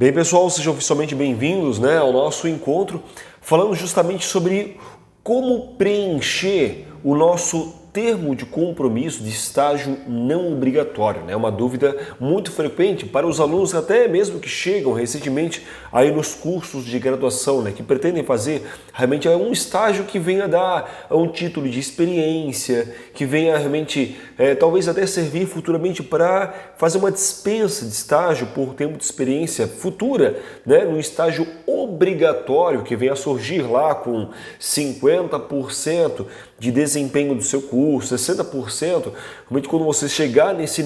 Bem, pessoal, sejam oficialmente bem-vindos, ao nosso encontro, falando justamente sobre como preencher o nosso termo de compromisso de estágio não obrigatório. É uma dúvida muito frequente para os alunos, até mesmo que chegam recentemente aí nos cursos de graduação, que pretendem fazer realmente um estágio que venha dar um título de experiência, que venha realmente talvez até servir futuramente para fazer uma dispensa de estágio por tempo de experiência futura, no estágio obrigatório que venha a surgir lá com 50% de desempenho do seu curso, 60%, realmente quando você chegar nesse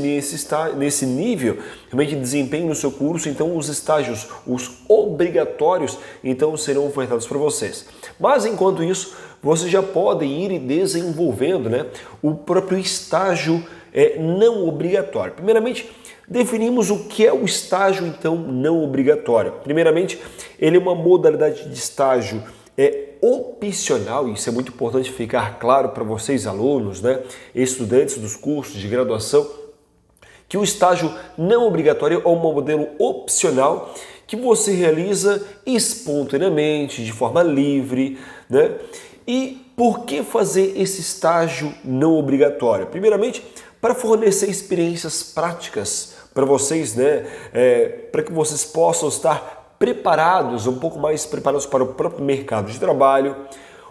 nível realmente de desempenho no seu curso, então os estágios, os obrigatórios, então serão ofertados para vocês. Mas enquanto isso, vocês já podem ir desenvolvendo o próprio estágio não obrigatório. Primeiramente, definimos o que é o estágio então não obrigatório. Primeiramente, ele é uma modalidade de estágio opcional, isso é muito importante ficar claro para vocês, alunos, estudantes dos cursos de graduação, que o estágio não obrigatório é um modelo opcional que você realiza espontaneamente, de forma livre, E por que fazer esse estágio não obrigatório? Primeiramente, para fornecer experiências práticas para vocês, para que vocês possam estar preparados, um pouco mais preparados para o próprio mercado de trabalho.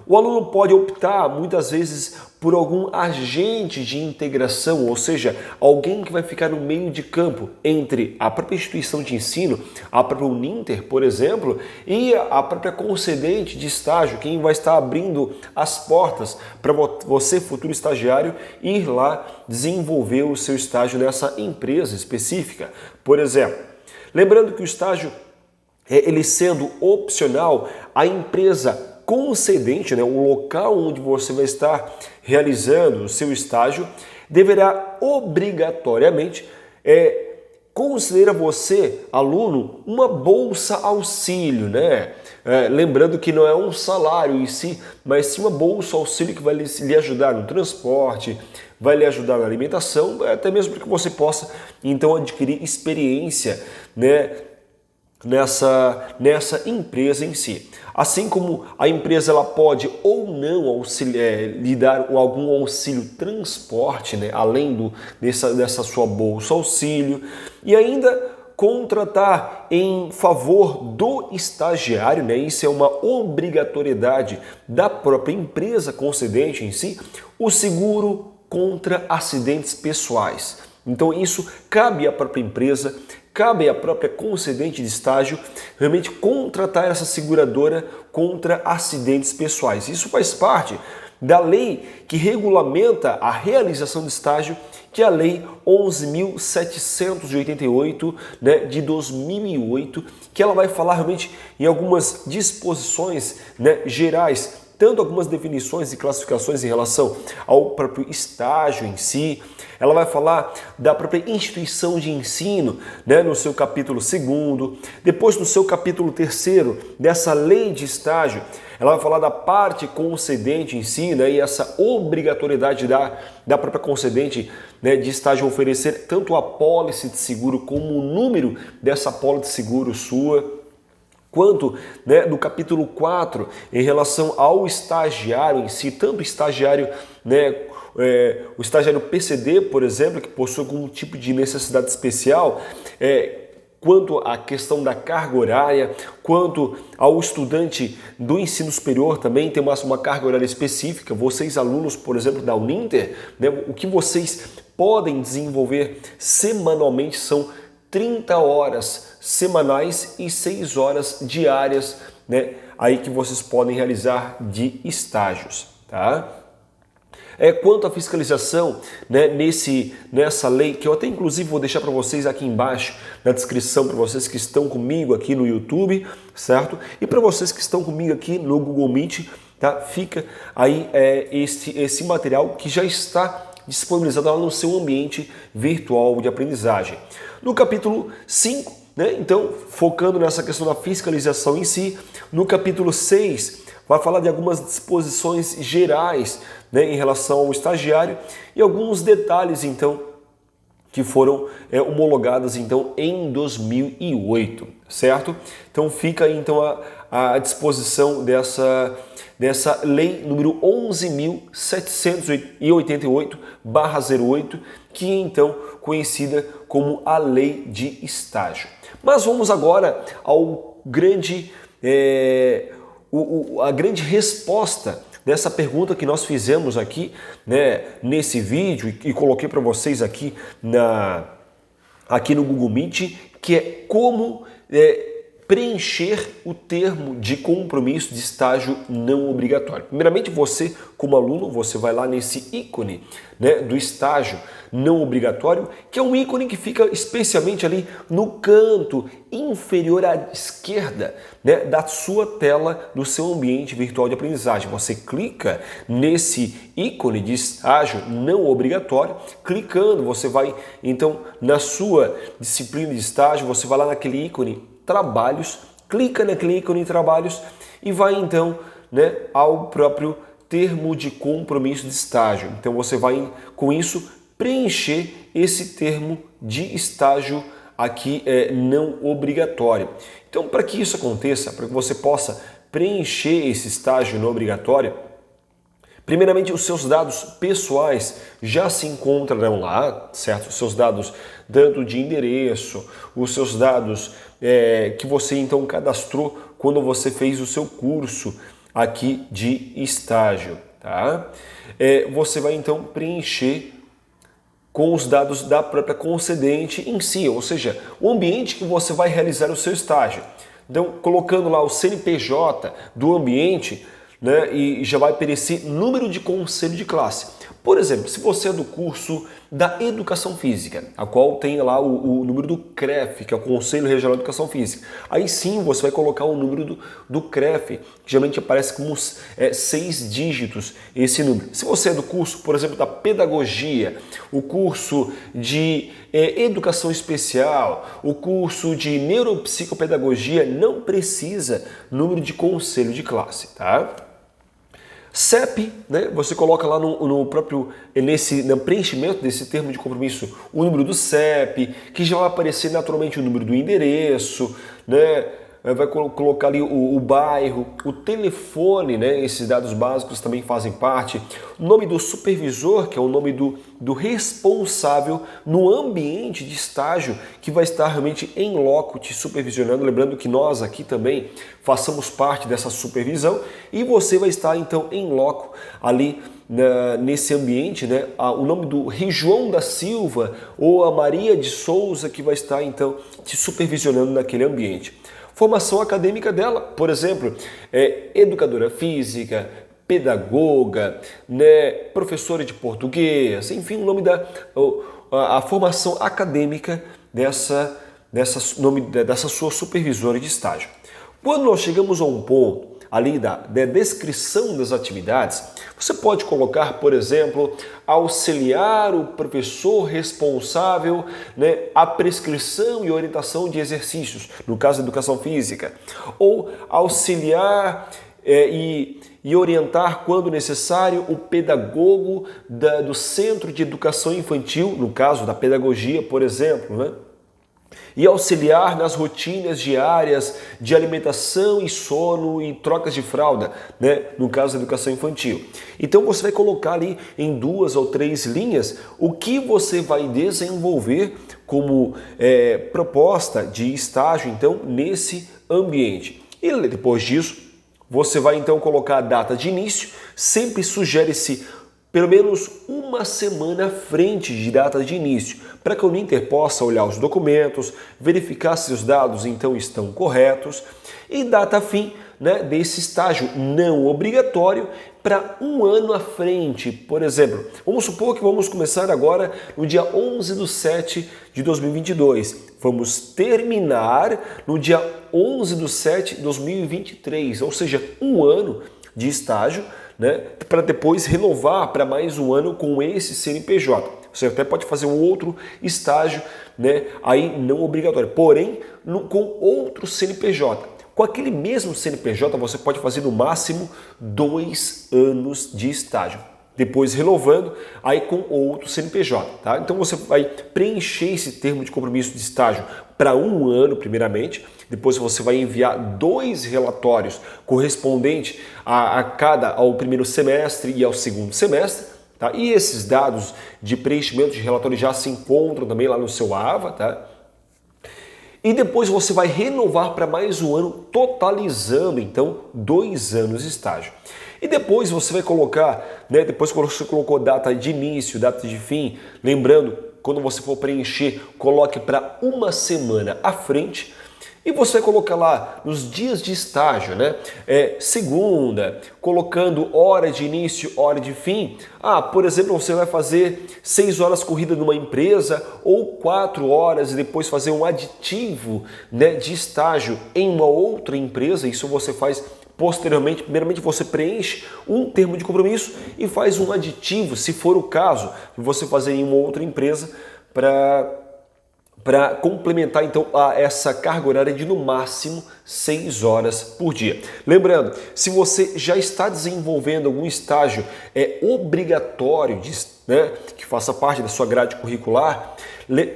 O aluno pode optar, muitas vezes, por algum agente de integração, ou seja, alguém que vai ficar no meio de campo entre a própria instituição de ensino, a própria Uninter, por exemplo, e a própria concedente de estágio, quem vai estar abrindo as portas para você, futuro estagiário, ir lá desenvolver o seu estágio nessa empresa específica, por exemplo. Lembrando que o estágio, ele sendo opcional, a empresa concedente, o local onde você vai estar realizando o seu estágio, deverá obrigatoriamente considerar a você, aluno, uma bolsa auxílio, lembrando que não é um salário em si, mas sim uma bolsa auxílio que vai lhe ajudar no transporte, vai lhe ajudar na alimentação, até mesmo para que você possa então adquirir experiência, nessa empresa em si. Assim como a empresa ela pode ou não lhe dar algum auxílio transporte, além dessa sua bolsa auxílio, e ainda contratar em favor do estagiário, isso é uma obrigatoriedade da própria empresa concedente em si, o seguro contra acidentes pessoais. Então isso cabe à própria empresa, cabe à própria concedente de estágio realmente contratar essa seguradora contra acidentes pessoais. Isso faz parte da lei que regulamenta a realização do estágio, que é a Lei 11.788, de 2008, que ela vai falar realmente em algumas disposições gerais, tanto algumas definições e classificações em relação ao próprio estágio em si. Ela vai falar da própria instituição de ensino, no seu capítulo 2º. Depois, no seu capítulo 3º, dessa lei de estágio, ela vai falar da parte concedente em si, e essa obrigatoriedade da própria concedente de estágio oferecer tanto a apólice de seguro como o número dessa apólice de seguro sua, quanto no capítulo 4, em relação ao estagiário em si, tanto o estagiário, o estagiário PCD, por exemplo, que possui algum tipo de necessidade especial, quanto à questão da carga horária, quanto ao estudante do ensino superior também tem uma carga horária específica. Vocês, alunos, por exemplo, da Uninter, o que vocês podem desenvolver semanalmente são 30 horas semanais e 6 horas diárias, aí que vocês podem realizar de estágios, tá? Quanto à fiscalização, nessa lei, que eu até inclusive vou deixar para vocês aqui embaixo na descrição, para vocês que estão comigo aqui no YouTube, certo? E para vocês que estão comigo aqui no Google Meet, tá? Fica aí esse material que já está disponibilizado lá no seu ambiente virtual de aprendizagem. No capítulo 5, então, focando nessa questão da fiscalização em si, no capítulo 6, vai falar de algumas disposições gerais em relação ao estagiário e alguns detalhes, então, que foram homologadas então em 2008, certo? Então fica aí então a disposição dessa lei número 11.788/08, que é então conhecida como a lei de estágio. Mas vamos agora ao a grande resposta dessa pergunta que nós fizemos aqui, né, nesse vídeo e coloquei para vocês aqui no Google Meet, que é como preencher o termo de compromisso de estágio não obrigatório. Primeiramente, você, como aluno, você vai lá nesse ícone, né, do estágio não obrigatório, que é um ícone que fica especialmente ali no canto inferior à esquerda, né, da sua tela do seu ambiente virtual de aprendizagem. Você clica nesse ícone de estágio não obrigatório, clicando, você vai então na sua disciplina de estágio, você vai lá naquele ícone trabalhos, clica naquele ícone trabalhos e vai então, né, ao próprio termo de compromisso de estágio. Então você vai com isso preencher esse termo de estágio aqui não obrigatório. Então, para que isso aconteça, para que você possa preencher esse estágio não obrigatório, primeiramente, os seus dados pessoais já se encontrarão lá, certo? Os seus dados tanto de endereço, os seus dados que você então cadastrou quando você fez o seu curso aqui de estágio, tá? Você vai então preencher com os dados da própria concedente em si, ou seja, o ambiente que você vai realizar o seu estágio. Então, colocando lá o CNPJ do ambiente, né, e já vai aparecer número de conselho de classe. Por exemplo, se você é do curso da Educação Física, a qual tem lá o número do CREF, que é o Conselho Regional de Educação Física. Aí sim você vai colocar o número do CREF, que geralmente aparece como 6 dígitos esse número. Se você é do curso, por exemplo, da Pedagogia, o curso de Educação Especial, o curso de Neuropsicopedagogia, não precisa número de conselho de classe, tá? CEP, né? Você coloca lá no preenchimento desse termo de compromisso o número do CEP, que já vai aparecer naturalmente o número do endereço, né? Vai colocar ali o bairro, o telefone, né? Esses dados básicos também fazem parte. O nome do supervisor, que é o nome do responsável no ambiente de estágio, que vai estar realmente em loco te supervisionando. Lembrando que nós aqui também façamos parte dessa supervisão e você vai estar então em loco ali nesse ambiente, né? O nome do João da Silva ou a Maria de Souza, que vai estar então te supervisionando naquele ambiente. Formação acadêmica dela, por exemplo, educadora física, pedagoga, né, professora de português, enfim, o nome a formação acadêmica dessa sua supervisora de estágio. Quando nós chegamos a um ponto ali da descrição das atividades, você pode colocar, por exemplo, auxiliar o professor responsável, né, a prescrição e orientação de exercícios, no caso da educação física, ou auxiliar e orientar, quando necessário, o pedagogo do Centro de Educação Infantil, no caso da pedagogia, por exemplo, né? E auxiliar nas rotinas diárias de alimentação e sono e trocas de fralda, né? No caso da educação infantil. Então você vai colocar ali em 2 ou 3 linhas o que você vai desenvolver como proposta de estágio então nesse ambiente. E depois disso você vai então colocar a data de início, sempre sugere-se pelo menos uma semana à frente de data de início, para que o Ninter possa olhar os documentos, verificar se os dados então estão corretos, e data fim, né, desse estágio não obrigatório para 1 ano à frente. Por exemplo, vamos supor que vamos começar agora no dia 11/7/2022. Vamos terminar no dia 11/7/2023, ou seja, 1 ano de estágio, né, para depois renovar para mais 1 ano com esse CNPJ. Você até pode fazer um outro estágio, né, aí não obrigatório, porém com outro CNPJ. Com aquele mesmo CNPJ você pode fazer no máximo 2 anos de estágio. depois renovando aí com outro CNPJ, tá? Então você vai preencher esse termo de compromisso de estágio para 1 ano primeiramente, depois você vai enviar 2 relatórios correspondentes ao primeiro semestre e ao segundo semestre, tá? E esses dados de preenchimento de relatório já se encontram também lá no seu AVA, tá? E depois você vai renovar para mais 1 ano, totalizando então 2 anos de estágio. E depois você vai colocar, né, depois que você colocou data de início, data de fim, lembrando, quando você for preencher, coloque para 1 semana à frente. E você vai colocar lá nos dias de estágio, né? Segunda, colocando hora de início, hora de fim. Por exemplo, você vai fazer 6 horas corrida numa empresa ou 4 horas e depois fazer um aditivo, né, de estágio em uma outra empresa. Isso você faz posteriormente. Primeiramente você preenche um termo de compromisso e faz um aditivo, se for o caso, de você fazer em uma outra empresa para complementar então essa carga horária de no máximo 6 horas por dia. Lembrando, se você já está desenvolvendo algum estágio obrigatório, né, que faça parte da sua grade curricular,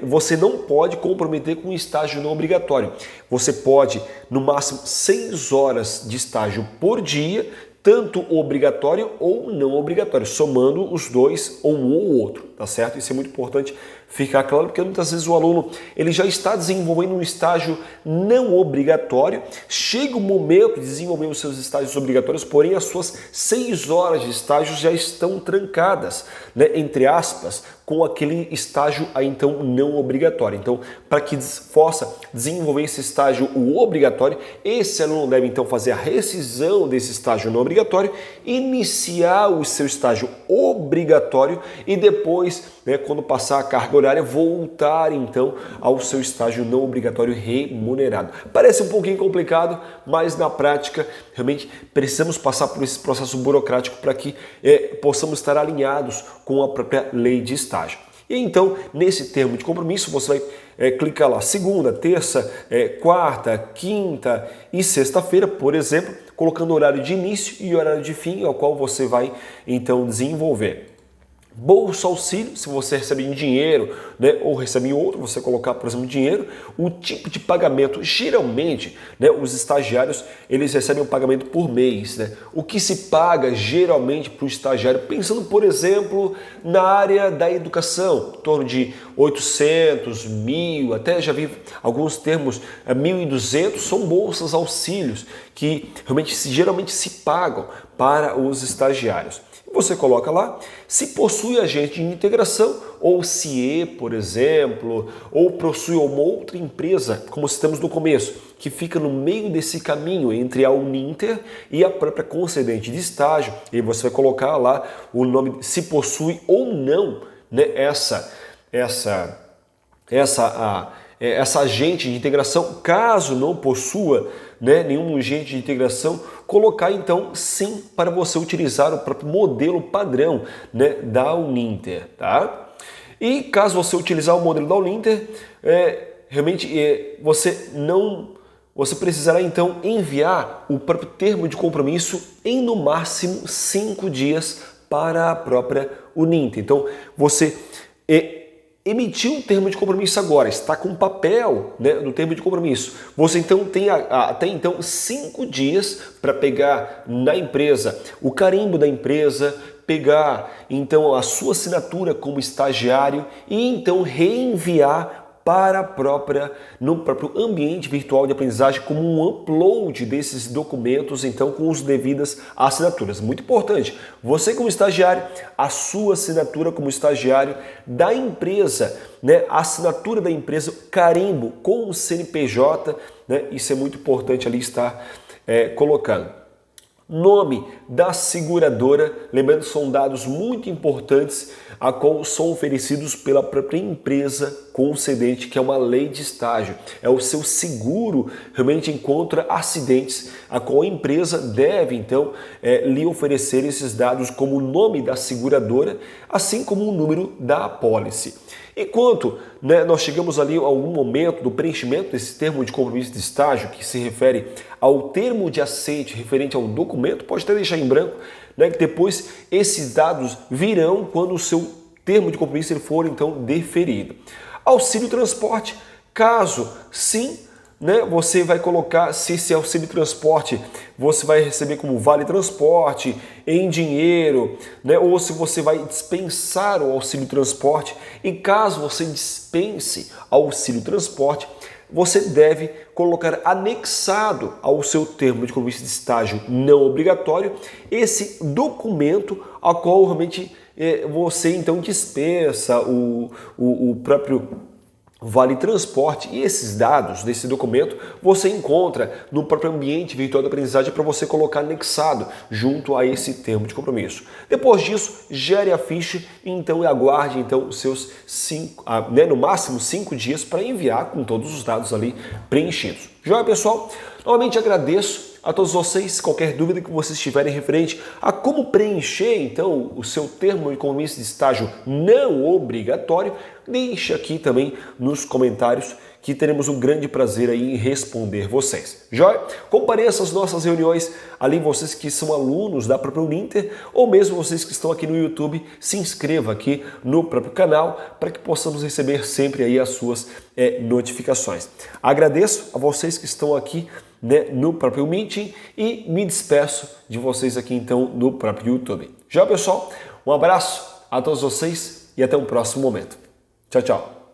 você não pode comprometer com um estágio não obrigatório. Você pode, no máximo, 6 horas de estágio por dia, tanto obrigatório ou não obrigatório, somando os dois ou um ou outro, tá certo? Isso é muito importante ficar claro, porque muitas vezes o aluno ele já está desenvolvendo um estágio não obrigatório, chega o momento de desenvolver os seus estágios obrigatórios, porém as suas 6 horas de estágio já estão trancadas, né, entre aspas, com aquele estágio então não obrigatório. Então, para que possa desenvolver esse estágio obrigatório, esse aluno deve então fazer a rescisão desse estágio não obrigatório, iniciar o seu estágio obrigatório e depois, né, quando passar a carga horária, voltar então ao seu estágio não obrigatório remunerado. Parece um pouquinho complicado, mas na prática realmente precisamos passar por esse processo burocrático para que possamos estar alinhados com a própria lei de estágio. E então, nesse termo de compromisso, você vai clicar lá segunda, terça, quarta, quinta e sexta-feira, por exemplo, colocando horário de início e horário de fim, ao qual você vai então desenvolver. Bolsa auxílio, se você recebe em dinheiro, né, ou recebe em outro, você colocar, por exemplo, dinheiro. O tipo de pagamento, geralmente, né, os estagiários, eles recebem um pagamento por mês, né? O que se paga geralmente para o estagiário, pensando, por exemplo, na área da educação, em torno de 800, 1.000, até já vi alguns termos, 1.200, são bolsas auxílios que geralmente se pagam para os estagiários. Você coloca lá, se possui agente de integração, ou CIE, por exemplo, ou possui uma outra empresa, como citamos no começo, que fica no meio desse caminho entre a Uninter e a própria concedente de estágio, e você vai colocar lá o nome, se possui ou não, né, essa agente de integração. Caso não possua, né, nenhum agente de integração, colocar então sim para você utilizar o próprio modelo padrão, né, da Uninter, tá? E caso você utilizar o modelo da Uninter, você precisará então enviar o próprio termo de compromisso em no máximo 5 dias para a própria Uninter. Então você emitiu um termo de compromisso agora, está com papel, né, no termo de compromisso. Você então tem até então 5 dias para pegar na empresa o carimbo da empresa, pegar então a sua assinatura como estagiário e então reenviar para no próprio ambiente virtual de aprendizagem como um upload desses documentos, então com as devidas assinaturas. Muito importante, você como estagiário, a sua assinatura como estagiário da empresa, né, a assinatura da empresa, carimbo com o CNPJ, né, isso é muito importante ali estar colocando. Nome da seguradora, lembrando que são dados muito importantes a qual são oferecidos pela própria empresa concedente, que é uma lei de estágio. É o seu seguro realmente contra acidentes, a qual a empresa deve então lhe oferecer esses dados como o nome da seguradora, assim como o número da apólice. Enquanto, né, nós chegamos ali a algum momento do preenchimento desse termo de compromisso de estágio, que se refere ao termo de aceite referente ao documento, pode até deixar em branco, né, que depois esses dados virão quando o seu termo de compromisso ele for então deferido. Auxílio transporte, caso sim, né, você vai colocar se esse auxílio transporte você vai receber como vale transporte, em dinheiro, né, ou se você vai dispensar o auxílio transporte. E caso você dispense auxílio transporte, você deve colocar anexado ao seu termo de compromisso de estágio não obrigatório esse documento a qual realmente você então dispensa o próprio vale transporte, e esses dados desse documento você encontra no próprio ambiente virtual da aprendizagem para você colocar anexado junto a esse termo de compromisso. Depois disso, gere a ficha e então aguarde então os seus no máximo 5 dias para enviar com todos os dados ali preenchidos. Joia, pessoal? Novamente agradeço a todos vocês. Qualquer dúvida que vocês tiverem referente a como preencher então o seu termo de compromisso de estágio não obrigatório, deixe aqui também nos comentários que teremos um grande prazer aí em responder vocês. Joia? Compareça às nossas reuniões ali, vocês que são alunos da própria Uninter ou mesmo vocês que estão aqui no YouTube, se inscreva aqui no próprio canal para que possamos receber sempre aí as suas notificações. Agradeço a vocês que estão aqui, né, no próprio Meeting e me despeço de vocês aqui então no próprio YouTube. Já, pessoal, um abraço a todos vocês e até um próximo momento. Tchau, tchau.